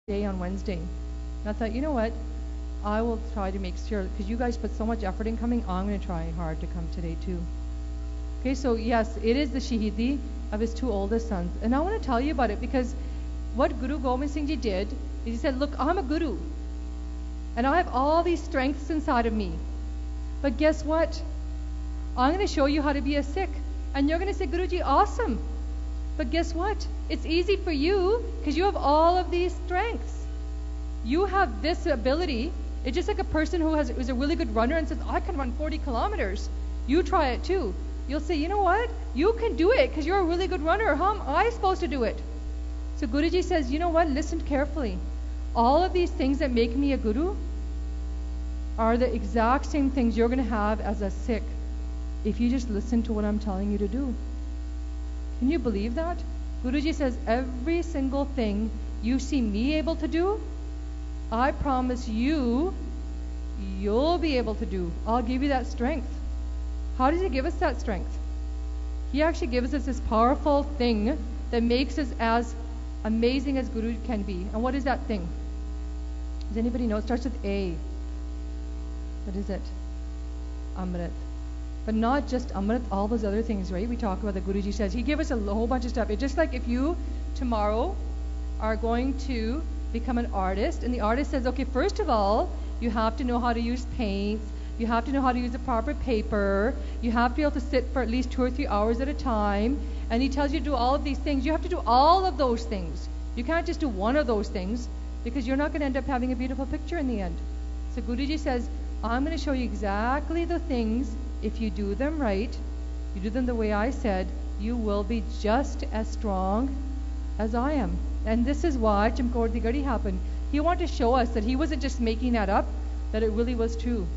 day on Wednesday. And I thought, you know what? I will try to make sure, because you guys put so much effort in coming, I'm going to try hard to come today too. Okay, so yes, it is the Shahidi of his two oldest sons. And I want to tell you about it because what Guru Gobind Singh Ji did is he said, look, I'm a guru. And I have all these strengths inside of me. But guess what? I'm going to show you how to be a Sikh. And you're going to say, Guruji, awesome. But guess what? It's easy for you because you have all of these strengths. You have this ability. It's just like a person who's a really good runner and says, I can run 40 kilometers. You try it too. You'll say, you know what? You can do it because you're a really good runner. How am I supposed to do it? So Guruji says, you know what? Listen carefully. All of these things that make me a guru are the exact same things you're going to have as a Sikh if you just listen to what I'm telling you to do. Can you believe that? Guruji says, every single thing you see me able to do, I promise you, you'll be able to do. I'll give you that strength. How does he give us that strength? He actually gives us this powerful thing that makes us as amazing as Guru can be. And what is that thing? Does anybody know? It starts with A. What is it? Amrit. But not just Amrit, all those other things, right? We talk about the Guruji says. He gave us a whole bunch of stuff. It's just like if you tomorrow are going to become an artist, and the artist says, okay, first of all, you have to know how to use paints, you have to know how to use the proper paper, you have to be able to sit for at least 2 or 3 hours at a time, and he tells you to do all of these things. You have to do all of those things. You can't just do one of those things because you're not going to end up having a beautiful picture in the end. So Guruji says, I'm going to show you exactly the things. If you do them right, you do them the way I said, you will be just as strong as I am. And this is why Chamkaur di Gadi happened. He wanted to show us that he wasn't just making that up, that it really was true.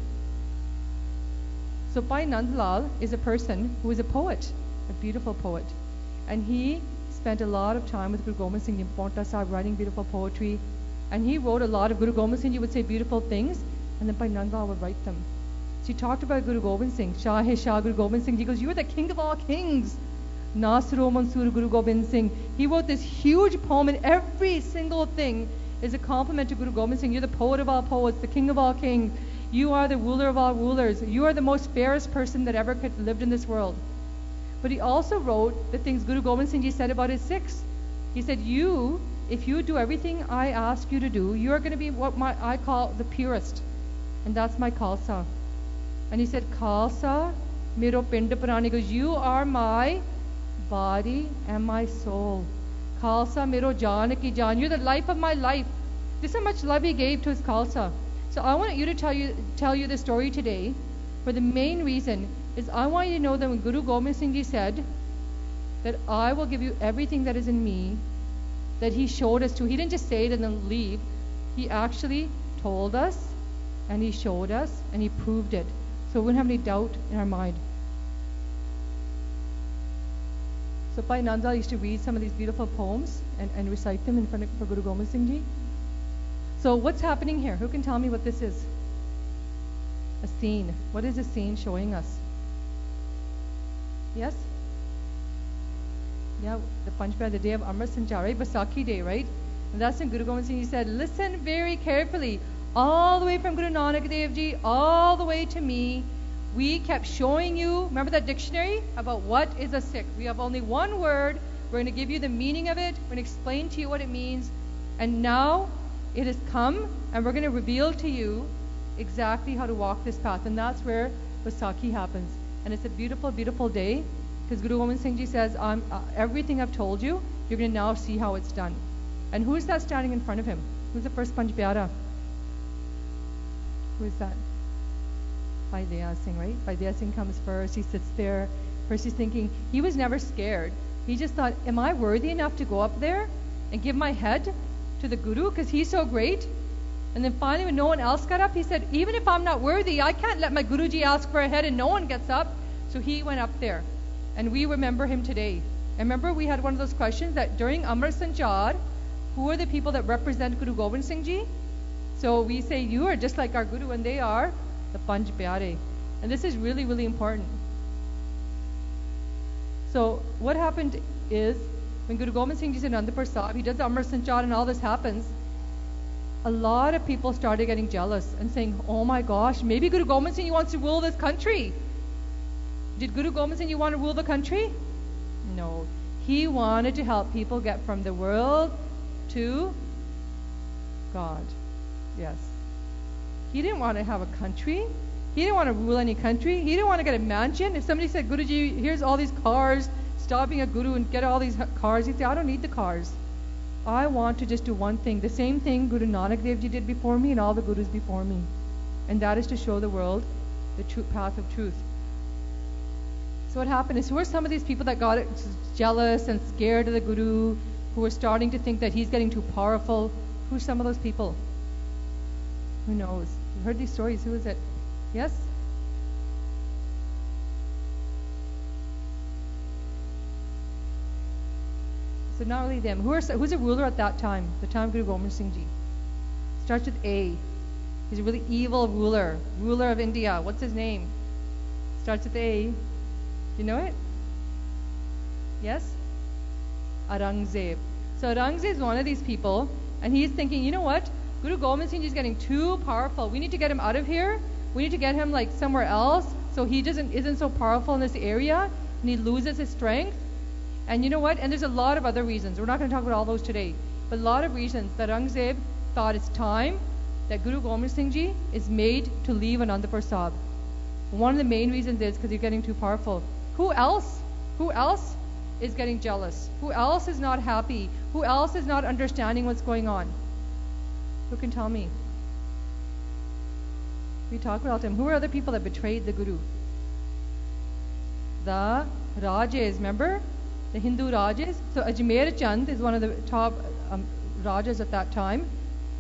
So Bhai Nandlal is a person who is a poet, a beautiful poet. And he spent a lot of time with Guru Gobind Singh Ji in Paonta Sahib writing beautiful poetry. And he wrote a lot of Guru Gobind Singh Ji would say beautiful things, and then Bhai Nandlal would write them. So he talked about Guru Gobind Singh, Shah Hai Shah Guru Gobind Singh. He goes, you are the king of all kings. Nasro Mansur Guru Gobind Singh. He wrote this huge poem, and every single thing is a compliment to Guru Gobind Singh. You're the poet of all poets, the king of all kings. You are the ruler of all rulers. You are the most fairest person that ever could lived in this world. But he also wrote the things Guru Gobind Singh Ji said about his Sikhs. He said, you, if you do everything I ask you to do, you are going to be what I call the purest. And that's my Khalsa. And he said, Khalsa, mero pind prani. He goes, you are my body and my soul. Khalsa mero jaan ki jaan. You're the life of my life. This is how much love he gave to his Khalsa. So I want you to tell you the story today for the main reason is I want you to know that when Guru Gobind Singh Ji said that I will give you everything that is in me, that he showed us to. He didn't just say it and then leave. He actually told us and he showed us and he proved it. So we wouldn't have any doubt in our mind. So Bhai Nandlal used to read some of these beautiful poems and recite them in front of Guru Gobind Singh Ji. So what's happening here? Who can tell me what this is? A scene. What is a scene showing us? Yes? Yeah, the Panchpaya, the day of Amrit Sanchar, Baisakhi day, right? And that's when Guru Gobind Singh Ji said, listen very carefully. All the way from Guru Nanak Dev Ji, all the way to me, we kept showing you, remember that dictionary about what is a Sikh? We have only one word. We're going to give you the meaning of it. We're going to explain to you what it means. And now it has come, and we're going to reveal to you exactly how to walk this path. And that's where Baisakhi happens. And it's a beautiful, beautiful day, because Guru Gobind Singh Ji says, everything I've told you, you're going to now see how it's done. And who is that standing in front of him? Who's the first Panch Pyara? Who is that? Bhai Daya Singh, right? Bhai Daya Singh comes first. He sits there. First he's thinking, he was never scared. He just thought, am I worthy enough to go up there and give my head to the Guru because he's so great? And then finally when no one else got up, he said, even if I'm not worthy, I can't let my Guruji ask for a head and no one gets up. So he went up there. And we remember him today. And remember we had one of those questions that during Amrit Sanchar, who are the people that represent Guru Gobind Singh Ji? So we say, you are just like our Guru, and they are the Panch Pyare. And this is really, really important. So what happened is, when Guru Gobind Singh Ji is in Anandapur Sahib, he does the Amrit Sanchar and all this happens. a lot of people started getting jealous and saying, oh my gosh, maybe Guru Gobind Singh wants to rule this country. Did Guru Gobind Singh want to rule the country? No. He wanted to help people get from the world to God. Yes. He didn't want to have a country. He didn't want to rule any country. He didn't want to get a mansion. If somebody said, Guruji, here's all these cars, stop being a guru and get all these cars, he'd say, I don't need the cars. I want to just do one thing. The same thing Guru Nanak Dev Ji did before me and all the gurus before me. And that is to show the world the true path of truth. So what happened is, who are some of these people that got jealous and scared of the guru, who were starting to think that he's getting too powerful? Who's some of those people? Who knows? You heard these stories. Who is it? Yes? So not only them. Who's a ruler at that time? The time of Guru Gobind Singh Ji. Starts with A. He's a really evil ruler. Ruler of India. What's his name? Starts with A. You know it? Yes? Aurangzeb. So Aurangzeb is one of these people, and he's thinking, you know what? Guru Gobind Singh Ji is getting too powerful. We need to get him out of here. We need to get him like somewhere else so he isn't so powerful in this area and he loses his strength. And you know what? And there's a lot of other reasons. We're not going to talk about all those today. But a lot of reasons that Aurangzeb thought it's time that Guru Gobind Singh Ji is made to leave Anandapur Sahib. One of the main reasons is because he's getting too powerful. Who else is getting jealous? Who else is not happy? Who else is not understanding what's going on? Who can tell me? We talk about him. Who are other people that betrayed the Guru? The Rajas, remember? The Hindu Rajas. So Ajmer Chand is one of the top Rajas at that time.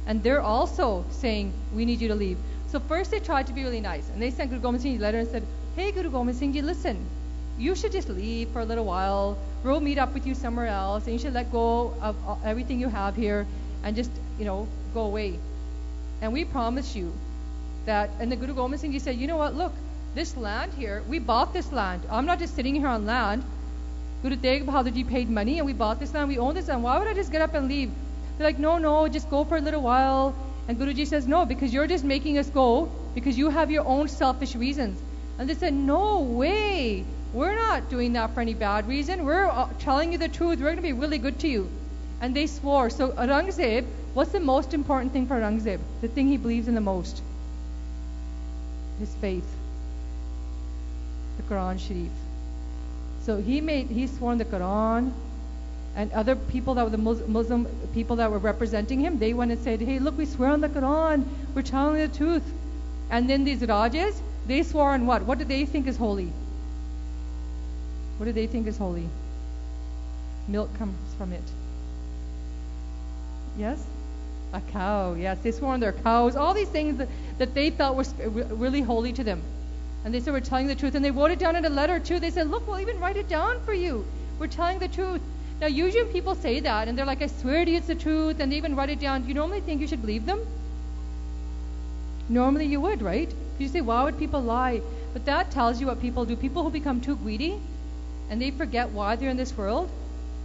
And they're also saying, we need you to leave. So first they tried to be really nice. And they sent Guru Gobind Singh Ji a letter and said, hey Guru Gobind Singh Ji, listen, you should just leave for a little while. We'll meet up with you somewhere else. And you should let go of everything you have here and just, go away. And we promise you that, and the Guru Gobind Singh Ji said, you know what, look, this land here, we bought this land. I'm not just sitting here on land. Guru Tegh Bahadur Ji paid money and we bought this land, we own this land. Why would I just get up and leave? They're like, no, just go for a little while. And Guruji says, no, because you're just making us go because you have your own selfish reasons. And they said, no way. We're not doing that for any bad reason. We're telling you the truth. We're going to be really good to you. And they swore. So Aurangzeb, what's the most important thing for Aurangzeb? The thing he believes in the most? His faith. The Quran Sharif. So he swore in the Quran, and other people that were the Muslim people that were representing him, they went and said, hey, look, we swear on the Quran. We're telling the truth. And then these Rajas, they swore on what? What do they think is holy? What do they think is holy? Milk comes from it. Yes? A cow. Yes, they swore on their cows. All these things that they felt were really holy to them. And they said, we're telling the truth. And they wrote it down in a letter too. They said, look, we'll even write it down for you. We're telling the truth. Now, usually when people say that, and they're like, I swear to you it's the truth, and they even write it down, do you normally think you should believe them? Normally you would, right? You say, why would people lie? But that tells you what people do. People who become too greedy, and they forget why they're in this world,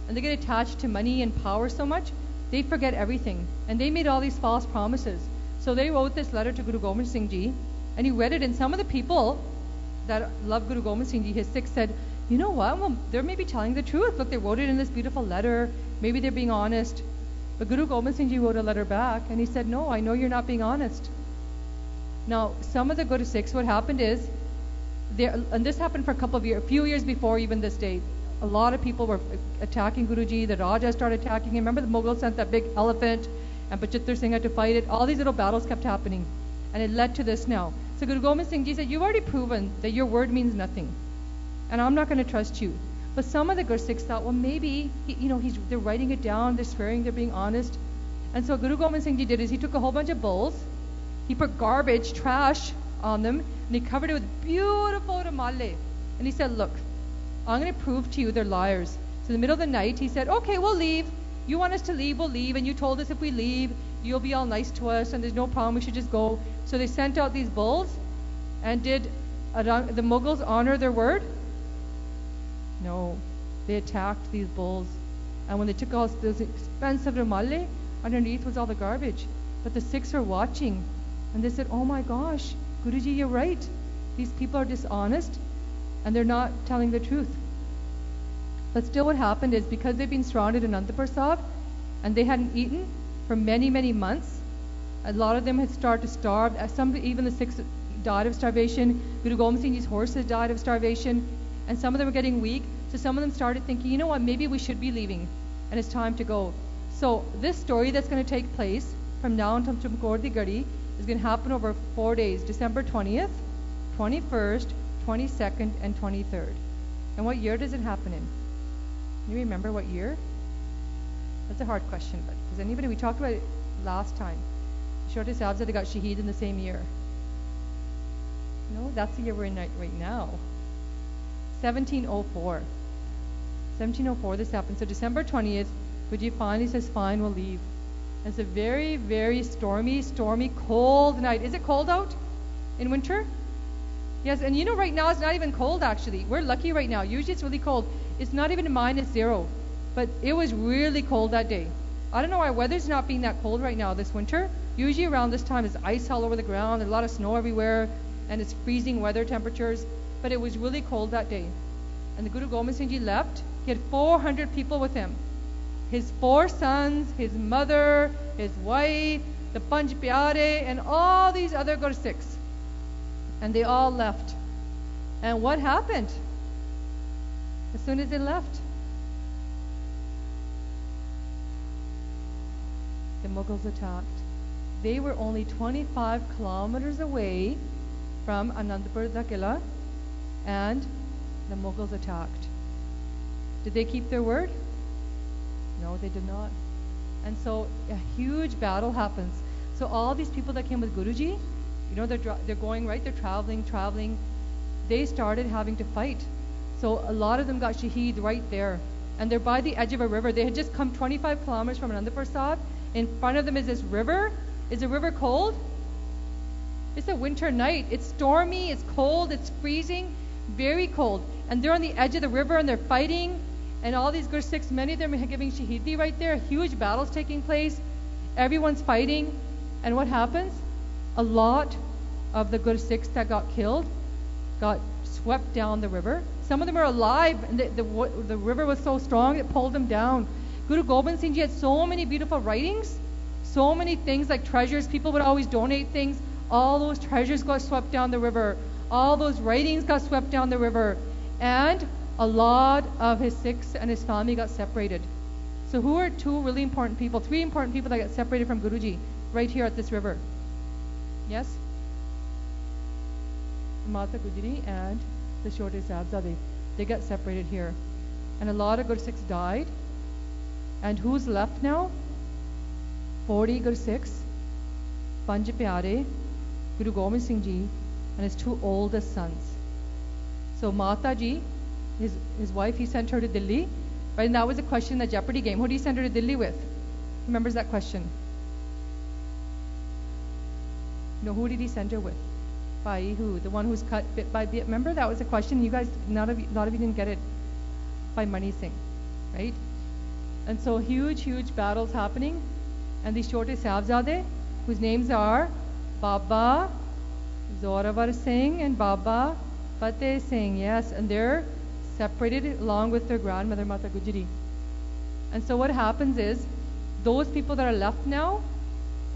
and they get attached to money and power so much, they forget everything. And they made all these false promises. So they wrote this letter to Guru Gobind Singh Ji, and he read it, and some of the people that love Guru Gobind Singh Ji, his Sikhs, said, you know what, well, they're maybe telling the truth. Look, they wrote it in this beautiful letter. Maybe they're being honest. But Guru Gobind Singh Ji wrote a letter back, and he said, no, I know you're not being honest. Now, some of the Guru Sikhs, what happened is, and this happened for a few years before even this date, a lot of people were attacking Guruji. The Raja started attacking him. Remember the Mughals sent that big elephant, and Bachittar Singh had to fight it. All these little battles kept happening, and it led to this now. So Guru Gobind Singh Ji said, you've already proven that your word means nothing, and I'm not going to trust you. But some of the Guru Sikhs thought, well, maybe they're writing it down, they're swearing, they're being honest. And so Guru Gobind Singh Ji did is he took a whole bunch of bowls, he put garbage, trash on them, and he covered it with beautiful rumalle. And he said, look, I'm going to prove to you they're liars. So in the middle of the night, he said, okay, we'll leave. You want us to leave, we'll leave. And you told us if we leave, you'll be all nice to us, and there's no problem, we should just go. So they sent out these bowls, and did the Mughals honor their word? No. They attacked these bowls. And when they took all those expensive rumalle, underneath was all the garbage. But the Sikhs were watching, and they said, oh my gosh, Guruji, you're right. These people are dishonest, and they're not telling the truth. But still what happened is, because they've been surrounded in Anandapur Sahib, and they hadn't eaten for many, many months, a lot of them had started to starve. Some, even the Sikhs died of starvation. Guru Gobind Singh Ji's horses died of starvation, and some of them were getting weak. So some of them started thinking, you know what, maybe we should be leaving, and it's time to go. So this story that's going to take place from now until Chamkaur di Gadi is going to happen over 4 days, December 20th, 21st, 22nd, and 23rd. And what year does it happen in? Do you remember what year? That's a hard question, but does anybody, we talked about it last time. Shorty Sahibzada got Shaheed in the same year. No, that's the year we're in right now. 1704. 1704 this happened. So December 20th, Guruji finally says, fine, we'll leave. It's a very, very stormy, cold night. Is it cold out in winter? Yes, and you know right now it's not even cold actually. We're lucky right now. Usually it's really cold. It's not even -0. But it was really cold that day. I don't know why weather's not being that cold right now this winter. Usually around this time there's ice all over the ground, there's a lot of snow everywhere, and it's freezing weather temperatures. But it was really cold that day. And the Guru Gobind Singh Ji left. He had 400 people with him. His 4 sons, his mother, his wife, the Panj Pyare, and all these other Gursikhs. And they all left. And what happened? As soon as they left, the Mughals attacked. They were only 25 kilometers away from Anandapur Killa, and the Mughals attacked. Did they keep their word? No, they did not. And so a huge battle happens. So all these people that came with Guruji, you know, they're going, right? They're traveling. They started having to fight. So a lot of them got Shaheed right there. And they're by the edge of a river. They had just come 25 kilometers from Anandapur Sahib. In front of them is this river. Is the river cold? It's a winter night. It's stormy, it's cold, it's freezing, very cold. And they're on the edge of the river and they're fighting. And all these Gursikhs, many of them are giving Shaheedi right there. Huge battles taking place. Everyone's fighting. And what happens? A lot of the Gursikhs that got killed got swept down the river. Some of them are alive, and the river was so strong it pulled them down. Guru Gobind Singh Ji had so many beautiful writings, so many things like treasures. People would always donate things. All those treasures got swept down the river. All those writings got swept down the river. And a lot of his Sikhs and his family got separated. So who are 2 really important people, 3 important people that got separated from Guruji right here at this river? Yes? Mata Gujari and the Shorte Sahibzade. They got separated here. And a lot of Gursikhs died. And who's left now? 40 Gursikhs, Panj Pyare, Guru Gobind Singh Ji, and his 2 oldest sons. So Mata Ji, his wife, he sent her to Delhi. Right, and that was a question in the Jeopardy game. Who did he send her to Delhi with? Remembers that question? No, who did he send her with? By who? The one who's cut bit by bit. Remember that was a question. You guys, a lot of you didn't get it. By Mani Singh, right? And so huge battles happening. And these Shorte Sahibzade, whose names are Baba Zorawar Singh and Baba Fateh Singh, yes, and they're separated along with their grandmother Mata Gujari. And so what happens is, those people that are left now,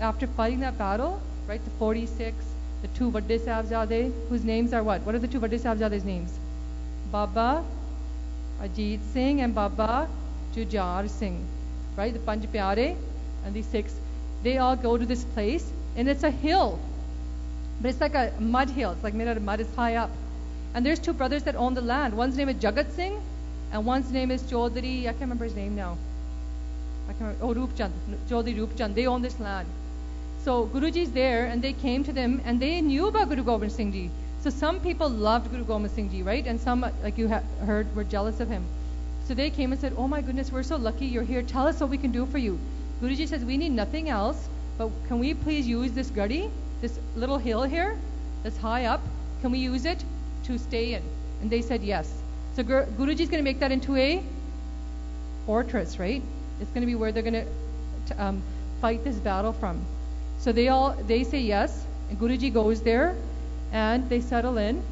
after fighting that battle, right, the 46, the 2 Vadde Sahibzade, whose names are what? What are the 2 Vadde Sahibzade's names? Baba Ajit Singh and Baba Jujar Singh, right? The Panj Pyare and the 6, they all go to this place, and it's a hill, but it's like a mud hill. It's like made out of mud. It's high up, and there's 2 brothers that own the land. One's name is Jagat Singh, and one's name is Chaudhary. I can't remember his name now. I can't remember. Oh, Roopchand, Chaudhary Roopchand. They own this land. So Guruji's there, and they came to them, and they knew about Guru Gobind Singh Ji. So some people loved Guru Gobind Singh Ji, right? And some, like you heard, were jealous of him. So they came and said, oh my goodness, we're so lucky you're here. Tell us what we can do for you. Guruji says, we need nothing else, but can we please use this gadi, this little hill here, that's high up, can we use it to stay in? And they said yes. So Guruji's going to make that into a fortress, right? It's going to be where they're going to fight this battle from. So they say yes, and Guruji goes there, and they settle in,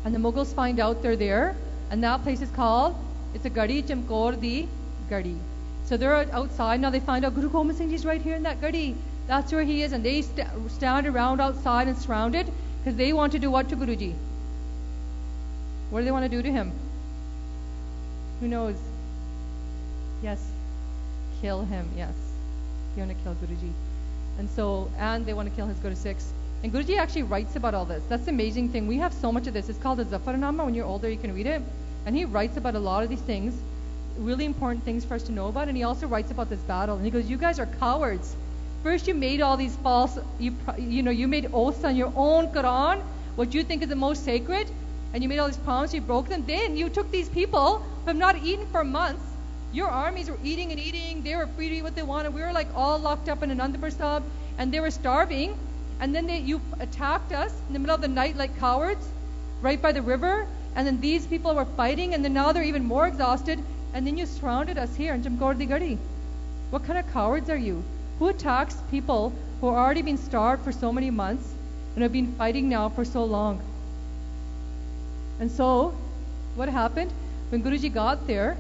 and the Mughals find out they're there, and that place is called, it's a gadi, Chamkaur di gadi. So they're outside now. They find out Guru Gobind Singh Ji's right here in that gadi. That's where he is, and they stand around outside and surrounded because they want to do what to Guruji? What do they want to do to him? Who knows? Yes, kill him. Yes, they want to kill Guruji, and they want to kill his Guru Sikhs. And Guruji actually writes about all this. That's the amazing thing. We have so much of this. It's called the Zafarnama. When you're older, you can read it. And he writes about a lot of these things, really important things for us to know about. And he also writes about this battle. And he goes, you guys are cowards. First you made all these false, you made oaths on your own Quran, what you think is the most sacred, and you made all these promises, you broke them. Then you took these people who have not eaten for months. Your armies were eating and eating. They were free to eat what they wanted. We were like all locked up in an Anandapur, and they were starving. And then you attacked us in the middle of the night like cowards, right by the river. And then these people were fighting, and then now they're even more exhausted. And then you surrounded us here in Chamkaur di Gadi. What kind of cowards are you? Who attacks people who are already been starved for so many months and have been fighting now for so long? And so, what happened? When Guruji got there,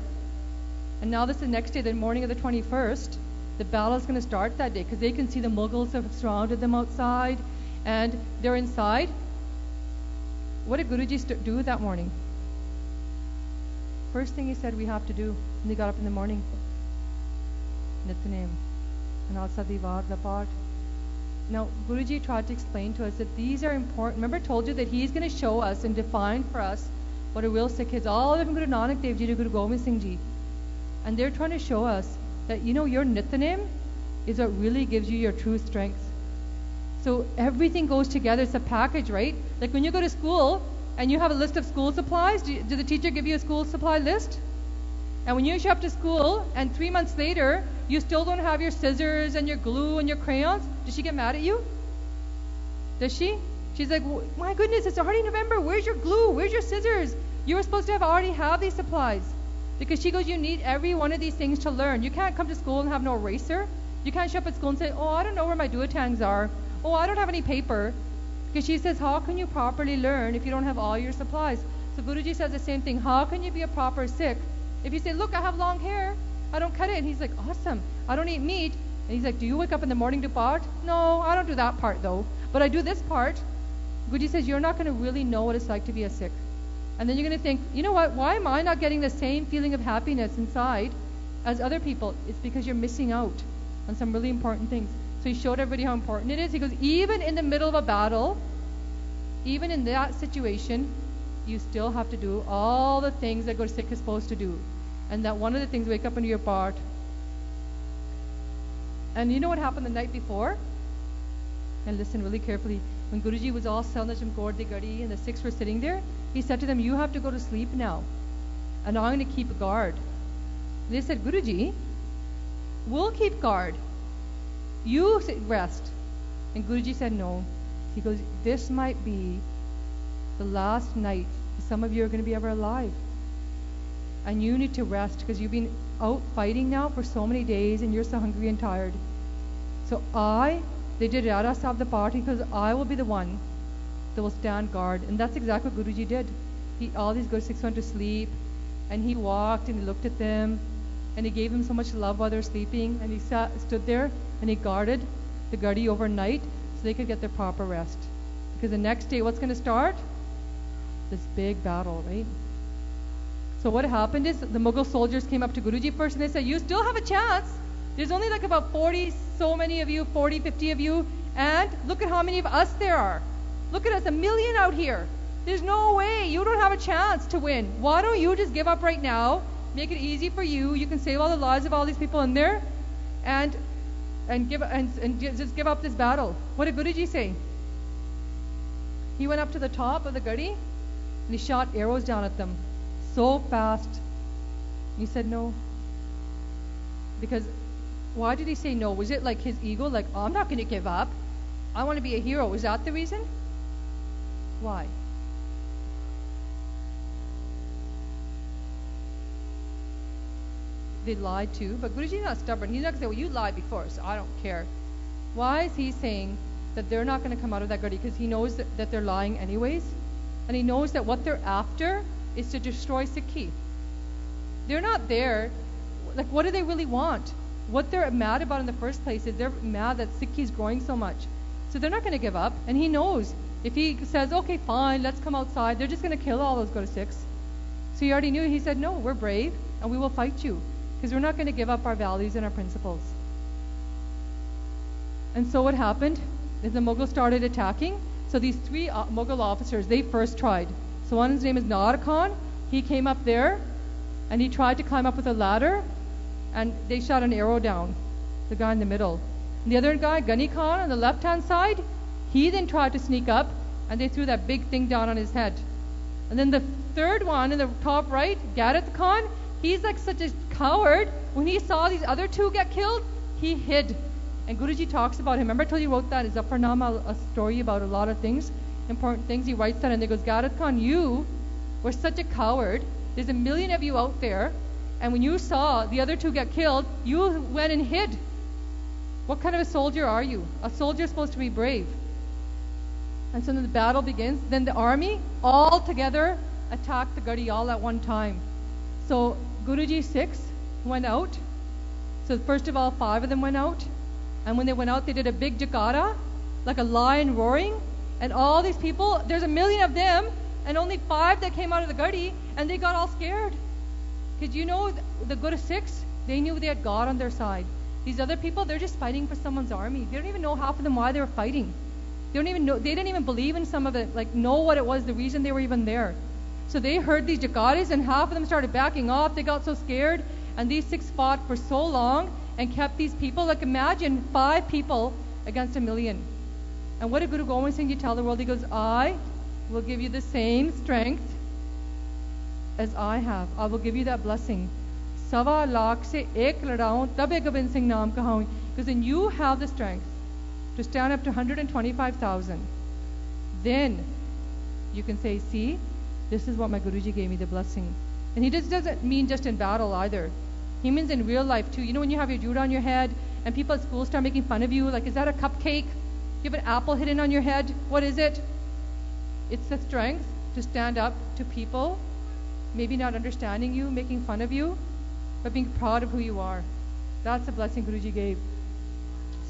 and now this is the next day, the morning of the 21st, the battle is going to start that day because they can see the Mughals have surrounded them outside and they're inside. What did Guruji do that morning? First thing he said we have to do when they got up in the morning, Nityanem, and also the part. Now, Guruji tried to explain to us that these are important. Remember, I told you that he's going to show us and define for us what a real Sikh is, all the way from Guru Nanak Dev Ji to Guru Gobind Singh Ji. And they're trying to show us that, your Nityanem is what really gives you your true strength. So everything goes together. It's a package, right? Like when you go to school and you have a list of school supplies, do the teacher give you a school supply list? And when you show up to school and 3 months later, you still don't have your scissors and your glue and your crayons, does she get mad at you? Does she? She's like, my goodness, it's already November. Where's your glue? Where's your scissors? You were supposed to already have these supplies. Because she goes, you need every one of these things to learn. You can't come to school and have no eraser. You can't show up at school and say, oh, I don't know where my duotangs are. Oh, I don't have any paper. Because she says, how can you properly learn if you don't have all your supplies? So Guruji says the same thing. How can you be a proper Sikh? If you say, look, I have long hair, I don't cut it. And he's like, awesome. I don't eat meat. And he's like, do you wake up in the morning to part? No, I don't do that part though. But I do this part. Guruji says, you're not going to really know what it's like to be a Sikh. And then you're going to think, you know what, why am I not getting the same feeling of happiness inside as other people? It's because you're missing out on some really important things. So he showed everybody how important it is. He goes, even in the middle of a battle, even in that situation, you still have to do all the things that Guru Sikh is supposed to do. And that one of the things, wake up into your part. And you know what happened the night before? And listen really carefully. When Guruji was all selling the Chamkaur di Gadi and the Sikhs were sitting there, he said to them, you have to go to sleep now. And I'm going to keep guard. They said, Guruji, we'll keep guard. You rest. And Guruji said, no. He goes, this might be the last night some of you are going to be ever alive. And you need to rest because you've been out fighting now for so many days and you're so hungry and tired. So they did Rara Sahib the party because I will be the one that will stand guard. And that's exactly what Guruji did. All these Guru Sikhs went to sleep and he walked and he looked at them and he gave them so much love while they were sleeping, and he stood there and he guarded the Gadi overnight so they could get their proper rest. Because the next day, what's going to start? This big battle, right? So what happened is the Mughal soldiers came up to Guruji first and they said, you still have a chance. There's only like about 40, so many of you, 40, 50 of you, and look at how many of us there are. Look at us, 1 million out here. There's no way. You don't have a chance to win. Why don't you just give up right now? Make it easy for you. You can save all the lives of all these people in there, and just give up this battle. What did Guruji say? He went up to the top of the Gadi and he shot arrows down at them so fast. He said no. Because why did he say no? Was it like his ego? Like, oh, I'm not going to give up. I want to be a hero. Was that the reason? Why? They lied too, but Guruji is not stubborn. He's not going to say, well, you lied before, so I don't care. Why is he saying that they're not going to come out of that gadi? Because he knows that they're lying anyways. And he knows that what they're after is to destroy Sikhi. They're not there. Like, what do they really want? What they're mad about in the first place is they're mad that Sikhi is growing so much. So they're not going to give up. And he knows if he says, okay, fine, let's come outside, they're just going to kill all those Guru Sikhs. So he already knew. He said, no, we're brave and we will fight you because we're not going to give up our values and our principles. And so what happened is the Mughals started attacking. So these three Mughal officers, they first tried. So one's name is Nanak Khan. He came up there and he tried to climb up with a ladder and they shot an arrow down, the guy in the middle. And the other guy, Ghani Khan, on the left-hand side, he then tried to sneak up and they threw that big thing down on his head. And then the third one in the top right, Gareth Khan, he's like such a coward. When he saw these other two get killed, he hid. And Guruji talks about him. Remember I told you he wrote that in Zafarnama, a story about a lot of things, important things. He writes that and he goes, Gareth Khan, you were such a coward. There's a million of you out there. And when you saw the other two get killed, you went and hid. What kind of a soldier are you? A soldier is supposed to be brave. And so then the battle begins. Then the army all together attacked the Gadi all at one time. So Guruji's Sikhs went out. So first of all, 5 of them went out. And when they went out, they did a big jakara, like a lion roaring. And all these people, there's a million of them, and only 5 that came out of the Gadi, and they got all scared. Because you know, the Guru Sikhs, they knew they had God on their side. These other people, they're just fighting for someone's army. They don't even know, half of them, why they were fighting. They don't even know, they didn't even believe in some of it, like know what it was, the reason they were even there. So they heard these jakaras and half of them started backing off. They got so scared, and these Sikhs fought for so long and kept these people. Like imagine 5 people against a million. And what did Guru Gobind Singh Ji tell the world? He goes, I will give you the same strength as I have. I will give you that blessing. Sawa lakh se ek ladaun tabe Gobind Singh naam kahaun. Because then you have the strength to stand up to 125,000. Then you can say, see, this is what my Guruji gave me, the blessing. And he just doesn't mean just in battle either. He means in real life too. You know when you have your jute on your head and people at school start making fun of you, like, is that a cupcake? You have an apple hidden on your head? What is it? It's the strength to stand up to people, maybe not understanding you, making fun of you, but being proud of who you are. That's the blessing Guruji gave.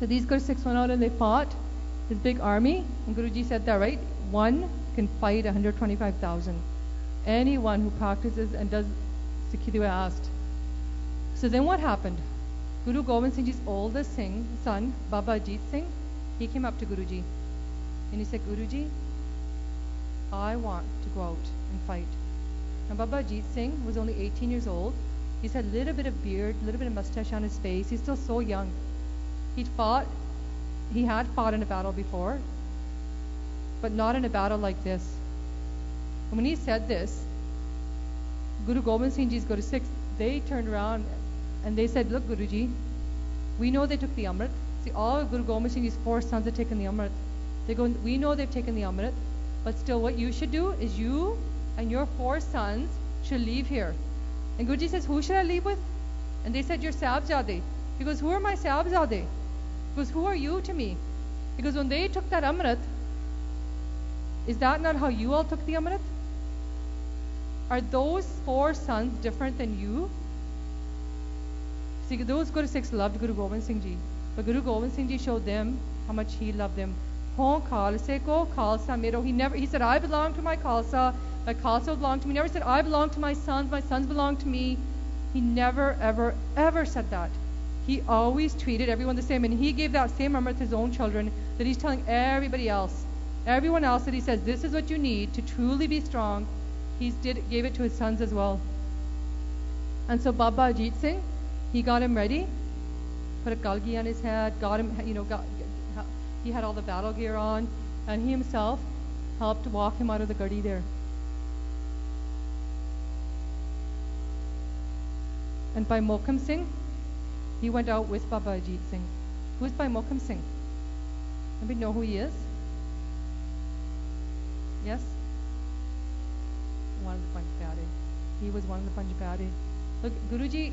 So these Guru Sikhs went out and they fought this big army. And Guruji said that, right? One can fight 125,000. Anyone who practices and does Sikhi the way asked. So then what happened? Guru Gobind Singh Ji's oldest son, Baba Ajit Singh, he came up to Guruji and he said, Guruji, I want to go out and fight. And Baba Ajit Singh was only 18 years old. He's had a little bit of beard, a little bit of mustache on his face. He's still so young. He had fought in a battle before, but not in a battle like this. And when he said this, Guru Gobind Singh Ji's Guru Sikhs, they turned around and they said, look, Guruji, we know they took the Amrit. See, all Guru Gobind Singh Ji's 4 sons have taken the Amrit. They go, we know they've taken the Amrit, but still what you should do is you and your 4 sons should leave here. And Guruji says, who should I leave with? And they said, your Sahibzade. He goes, who are my Sahibzade? He goes, who are you to me? He goes, when they took that Amrit, is that not how you all took the Amrit? Are those 4 sons different than you? See, those Guru Sikhs loved Guru Gobind Singh Ji. But Guru Gobind Singh Ji showed them how much he loved them. Ho Khalse ko Khalsa mero. He said, I belong to my Khalsa belonged to me. He never said, I belong to my sons belong to me. He never, ever, ever said that. He always treated everyone the same. And he gave that same Amrit to his own children that he's telling everybody else. Everyone else that he says, this is what you need to truly be strong. He gave it to his sons as well. And so Baba Ajit Singh, he got him ready, put a galgi on his head, got him, he had all the battle gear on, and he himself helped walk him out of the gadi there. And Bhai Mokham Singh, he went out with Baba Ajit Singh. Who is Bhai Mokham Singh? Anybody know who he is? Yes? One of the Panchpyare. He was one of the Panchpyare. Look, Guruji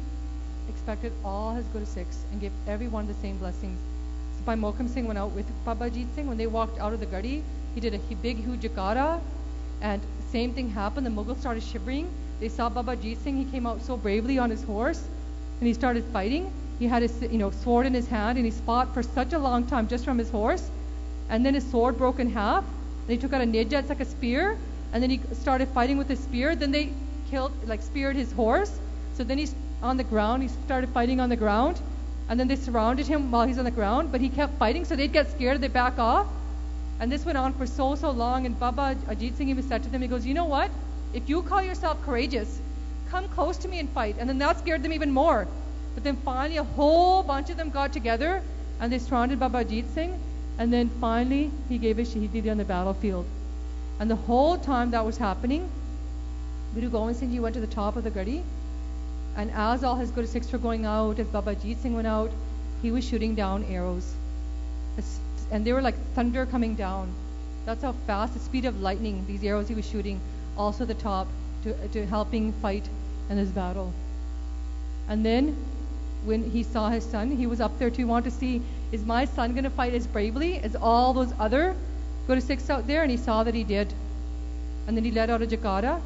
expected all his Guru Sikhs and gave everyone the same blessings. by Mohkam Singh went out with Baba Ajit Singh. When they walked out of the gadi, he did a big, huge jagara, and same thing happened. The Mughals started shivering. They saw Baba Ajit Singh. He came out so bravely on his horse, and he started fighting. He had his sword in his hand, and he fought for such a long time just from his horse. And then his sword broke in half. And he took out a neja, it's like a spear, and then he started fighting with his spear. Then they speared his horse. So then he's on the ground. He started fighting on the ground, and then they surrounded him while he's on the ground. But he kept fighting, so they'd get scared. They back off. And this went on for so long. And Baba Ajit Singh even said to them, he goes, you know what? If you call yourself courageous, come close to me and fight. And then that scared them even more. But then finally a whole bunch of them got together and they surrounded Baba Ajit Singh. And then finally he gave his Shahidi on the battlefield. And the whole time that was happening, Guru Gobind Singh Ji went to the top of the gadi. And as all his Guru Sikhs were going out, as Baba Ajit Singh went out, he was shooting down arrows. And they were like thunder coming down. That's how fast, the speed of lightning, these arrows he was shooting, also the top, to helping fight in this battle. And then when he saw his son, he was up there too. He wanted to see, is my son going to fight as bravely as all those other Guru Sikhs out there? And he saw that he did. And then he let out a jagara.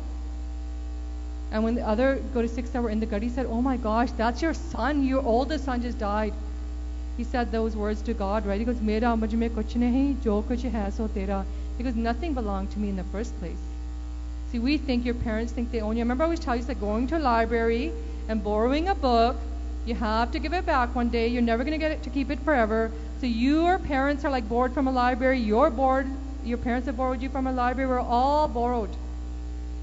And when the other Guru Sikhs that were in the gadi said, oh my gosh, that's your son, your oldest son just died. He said those words to God, right? He goes, Mera mujh mein kuch nahi, jo kuch hai so tera. He goes, nothing belonged to me in the first place. See, we think your parents think they own you. I remember I always tell you, it's like going to a library and borrowing a book. You have to give it back one day. You're never going to get it to keep it forever. So your parents are like borrowed from a library. You're borrowed. Your parents have borrowed you from a library. We're all borrowed.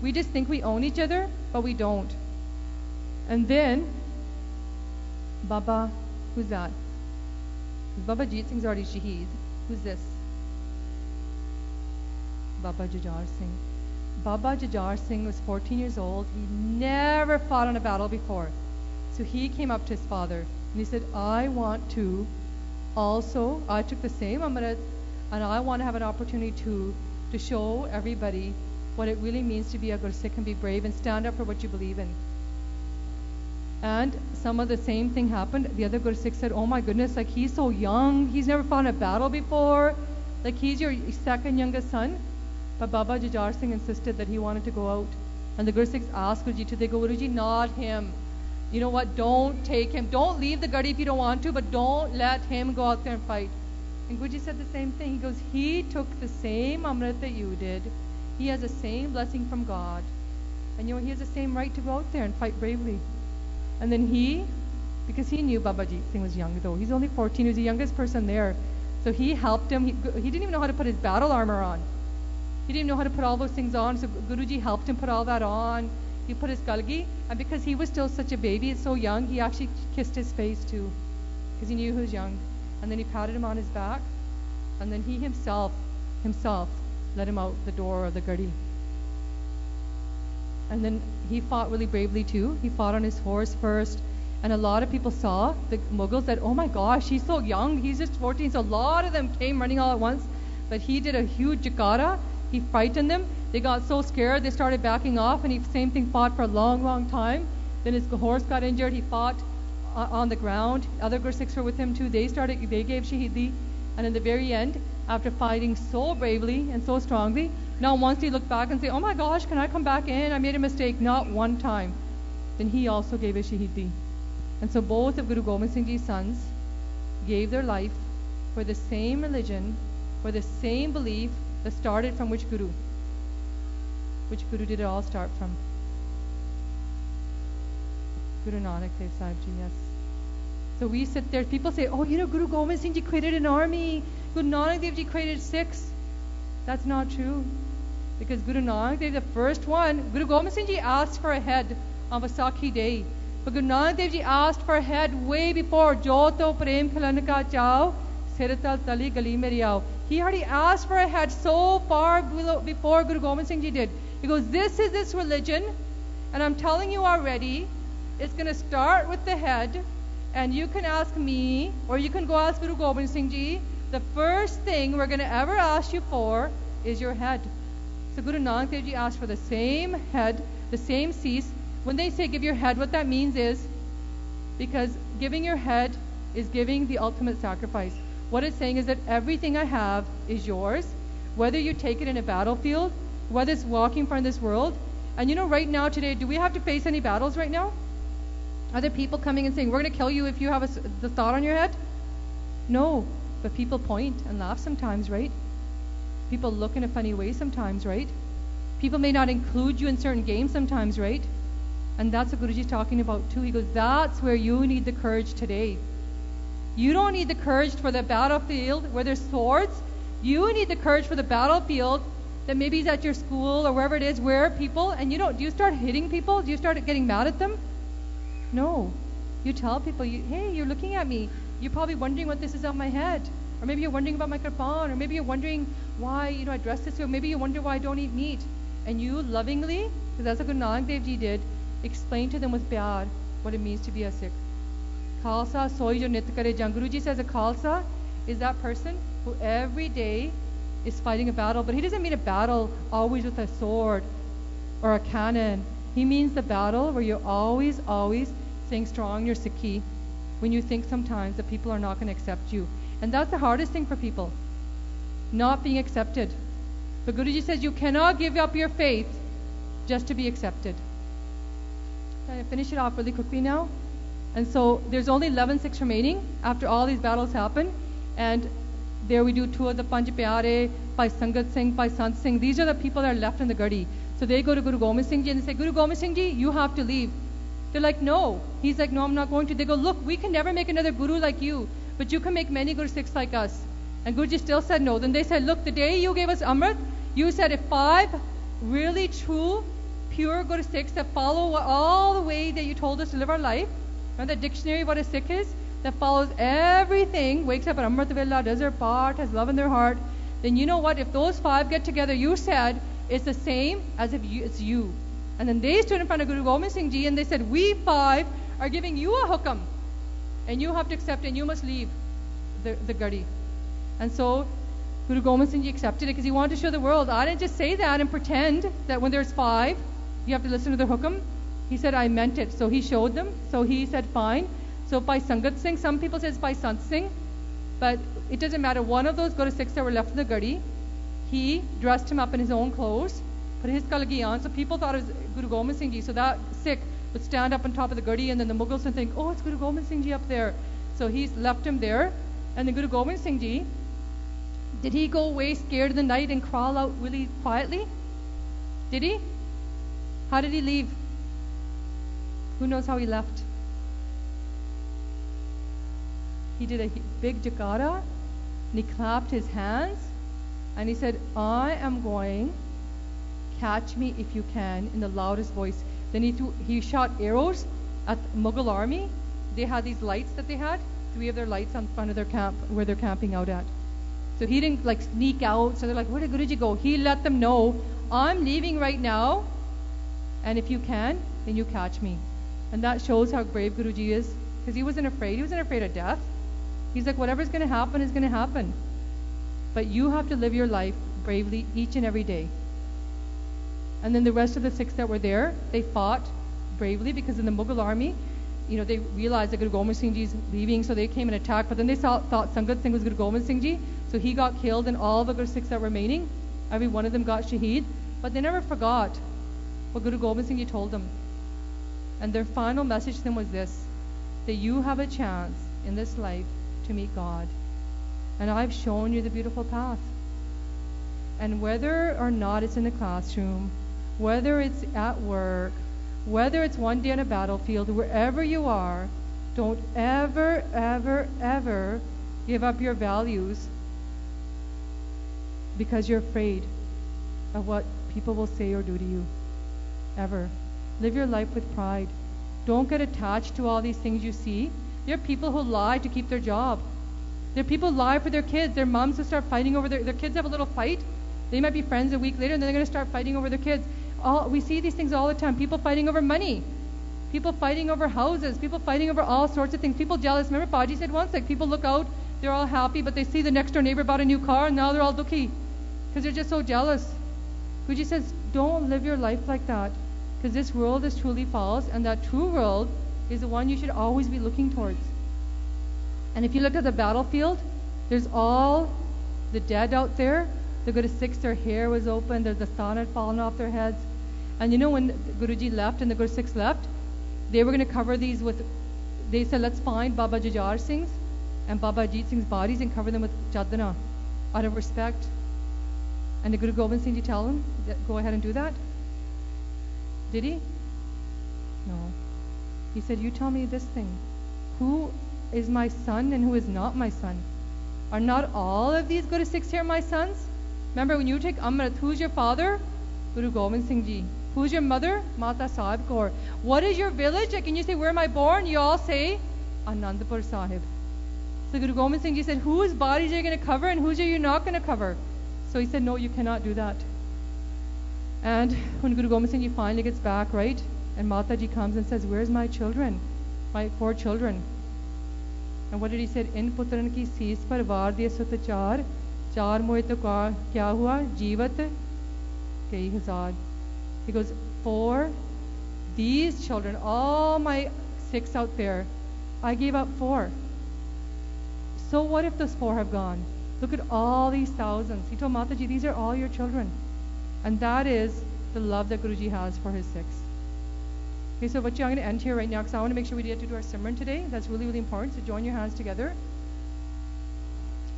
We just think we own each other, but we don't. And then, Baba, who's that? Baba Ajit Singh's already Shaheed. Who's this? Baba Jujhar Singh. Baba Jujhar Singh was 14 years old. He never fought on a battle before. So he came up to his father and he said, I want to also, I took the same Amrit and I want to have an opportunity to show everybody what it really means to be a Guru Sikh and be brave and stand up for what you believe in. And some of the same thing happened. The other Guru Sikh said, oh my goodness, like he's so young, he's never fought in a battle before, like he's your second youngest son. But Baba Jujhar Singh insisted that he wanted to go out. And the Guru Sikhs asked Guruji, they go, Guruji, not him. You know what, don't take him. Don't leave the gadi if you don't want to, but don't let him go out there and fight. And Guruji said the same thing. He goes, he took the same Amrit that you did. He has the same blessing from God. And he has the same right to go out there and fight bravely. And then because he knew Baba Ajit Singh was young though, he's only 14, he was the youngest person there. So he helped him. He didn't even know how to put his battle armor on. He didn't know how to put all those things on. So Guruji helped him put all that on. He put his kalgi. And because he was still such a baby and so young, he actually kissed his face too. Because he knew he was young. And then he patted him on his back. And then he himself let him out the door of the gadi. And then he fought really bravely too. He fought on his horse first. And a lot of people saw the Mughals that, oh my gosh, he's so young. He's just 14. So a lot of them came running all at once. But he did a huge jagara. He frightened them. They got so scared, they started backing off. And he, same thing, fought for a long, long time. Then his horse got injured. He fought on the ground. Other Guru Sikhs were with him too. They gave Shahidi. And in the very end, after fighting so bravely and so strongly, now once he looked back and say, oh my gosh, can I come back in? I made a mistake. Not one time. Then he also gave his Shahidi. And so both of Guru Gobind Singh Ji's sons gave their life for the same religion, for the same belief that started from which Guru? Which Guru did it all start from? Guru Nanak Dev Sahib Ji, yes. So we sit there, people say, oh, Guru Gobind Singh Ji created an army. Guru Nanak Dev Ji created Sikhs. That's not true. Because Guru Nanak Dev, the first one, Guru Gobind Singh Ji asked for a head on Vaisakhi Day. But Guru Nanak Dev Ji asked for a head way before. Jo to prem khilan ka chao, siratal tali gali meri aao. He already asked for a head so far before Guru Gobind Singh Ji did. He goes, this is this religion, and I'm telling you already, it's going to start with the head, and you can ask me, or you can go ask Guru Gobind Singh Ji, the first thing we're going to ever ask you for is your head. So Guru Nanak Dev Ji asked for the same head, the same cease. When they say give your head, what that means is, because giving your head is giving the ultimate sacrifice. What it's saying is that everything I have is yours, whether you take it in a battlefield, whether it's walking from this world. And right now, today, do we have to face any battles right now? Are there people coming and saying, we're going to kill you if you have the thought on your head? No, but people point and laugh sometimes, right? People look in a funny way sometimes, right? People may not include you in certain games sometimes, right? And that's what Guruji's talking about too. He goes, that's where you need the courage today. You don't need the courage for the battlefield where there's swords. You need the courage for the battlefield that maybe is at your school or wherever it is, where people, and do you start hitting people? Do you start getting mad at them? No. You tell people, hey, you're looking at me. You're probably wondering what this is on my head. Or maybe you're wondering about my kirpan. Or maybe you're wondering why, I dress this way. Or maybe you wonder why I don't eat meat. And you lovingly, because that's what Guru Nanak Dev Ji did, explain to them with pyar what it means to be a Sikh. Khalsa soi jo nit kare jang. Guruji says a Khalsa is that person who every day is fighting a battle. But he doesn't mean a battle always with a sword or a cannon. He means the battle where you're always staying strong in your Sikhi when you think sometimes that people are not going to accept you. And that's the hardest thing for people, not being accepted. But Guruji says you cannot give up your faith just to be accepted. Can I finish it off really quickly now? And so there's only 11 Sikhs remaining after all these battles happen. And there we do two of the Panj Pyare, by Sangat Singh, by Sant Singh. These are the people that are left in the Gadi. So they go to Guru Gobind Singh Ji and they say, Guru Gobind Singh Ji, you have to leave. They're like, no. He's like, no, I'm not going to. They go, look, we can never make another Guru like you, but you can make many Guru Sikhs like us. And Guruji still said no. Then they said, look, the day you gave us Amrit, you said if 5 really true, pure Guru Sikhs that follow all the way that you told us to live our life, and the dictionary what a Sikh is, that follows everything, wakes up at Amrit Vela, does their part, has love in their heart, then you know what? If those 5 get together, you said it's the same as if it's you. And then they stood in front of Guru Gobind Singh Ji and they said, we 5 are giving you a hukam, and you have to accept and you must leave the Gadi. And so Guru Gobind Singh Ji accepted it because he wanted to show the world. I didn't just say that and pretend that when there's 5, you have to listen to the hukam. He said, I meant it. So he showed them. So he said, fine. So by Sangat Singh, some people say it's by Sant Singh, but it doesn't matter. One of those Guru Sikhs that were left in the Gadi, he dressed him up in his own clothes, put his kalgi on. So people thought it was Guru Gobind Singh Ji. So that Sikh would stand up on top of the Gadi, and then the Mughals would think, oh, it's Guru Gobind Singh Ji up there. So he's left him there. And then Guru Gobind Singh Ji, did he go away scared in the night and crawl out really quietly? Did he? How did he leave? Who knows how he left? He did a big jakara, and he clapped his hands, and he said, I am going, catch me if you can, in the loudest voice. Then he shot arrows at the Mughal army. They had these lights that they had, 3 of their lights on front of their camp, where they're camping out at. So he didn't sneak out. So they're like, where did Guruji go? He let them know, I'm leaving right now, and if you can, then you catch me. And that shows how brave Guruji is, because he wasn't afraid. He wasn't afraid of death. He's like, whatever's going to happen is going to happen. But you have to live your life bravely each and every day. And then the rest of the Sikhs that were there, they fought bravely, because in the Mughal army, they realized that Guru Gobind Singh Ji is leaving, so they came and attacked. But then they thought Sangat Singh was Guru Gobind Singh Ji, so he got killed, and all the Guru Sikhs that were remaining, every one of them got shaheed. But they never forgot what Guru Gobind Singh Ji told them. And their final message to them was this, that you have a chance in this life to meet God. And I've shown you the beautiful path. And whether or not it's in the classroom, whether it's at work, whether it's one day on a battlefield, wherever you are, don't ever, ever, ever give up your values because you're afraid of what people will say or do to you. Ever. Live your life with pride. Don't get attached to all these things you see. There are people who lie to keep their job. There are people who lie for their kids. Their moms who start fighting over their kids have a little fight. They might be friends a week later, and then they're going to start fighting over their kids. We see these things all the time. People fighting over money. People fighting over houses. People fighting over all sorts of things. People jealous. Remember Paji said once, people look out, they're all happy, but they see the next door neighbor bought a new car, and now they're all dukhi because they're just so jealous. Guruji says, don't live your life like that, because this world is truly false, and that true world is the one you should always be looking towards. And if you look at the battlefield, There's all the dead out there. The Guru Sikhs, their hair was open, the dastan had fallen off their heads. And you know, when Guruji left and the Guru Sikhs left, they were going to cover these with, they said, let's find Baba Jujar Singh's and Baba Ajit Singh's bodies and cover them with chadana out of respect. And did Guru Gobind Singh Ji tell him, go ahead and do that? Did he? No. He said, you tell me this thing. Who is my son and who is not my son? Are not all of these Guru Sikhs here my sons? Remember, when you take Amrit, who's your father? Guru Gobind Singh Ji. Who's your mother? Mata Sahib Kaur. What is your village? Like, can you say, where am I born? You all say, Anandpur Sahib. So Guru Gobind Singh Ji said, whose bodies are you going to cover and whose are you not going to cover? So he said, no, you cannot do that. And when Guru Gobind Singh Ji finally gets back, right, and Mataji comes and says, where's my children? My 4 children. And what did he say? In putran ki sees par var diye sut char, char mohe to kya hua? Jeevat kei hazar. He goes, for these children, all my 6 out there, I gave up 4. So what if those 4 have gone? Look at all these thousands. He told Mataji, these are all your children. And that is the love that Guruji has for his Sikhs. Okay, so I'm going to end here right now because I want to make sure we get to do our Simran today. That's really, really important. So join your hands together.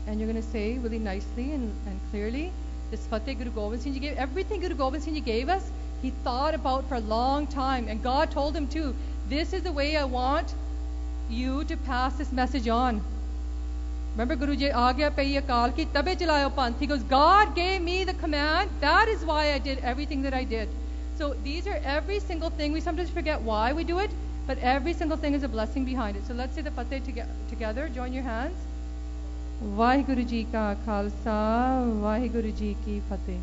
And you're going to say really nicely and clearly, this Fateh Guru Gobind Singh Ji gave, everything Guru Gobind Singh Ji gave us, he thought about for a long time. And God told him too, this is the way I want you to pass this message on. Remember Guruji Agya Pai Akal Ki Tabe Chalayo Panth. He goes, God gave me the command. That is why I did everything that I did. So these are every single thing. We sometimes forget why we do it, but every single thing is a blessing behind it. So let's say the Fateh together. Join your hands. Vaheguru Ji Ka Khalsa, Vaheguru Ji Ki Fateh.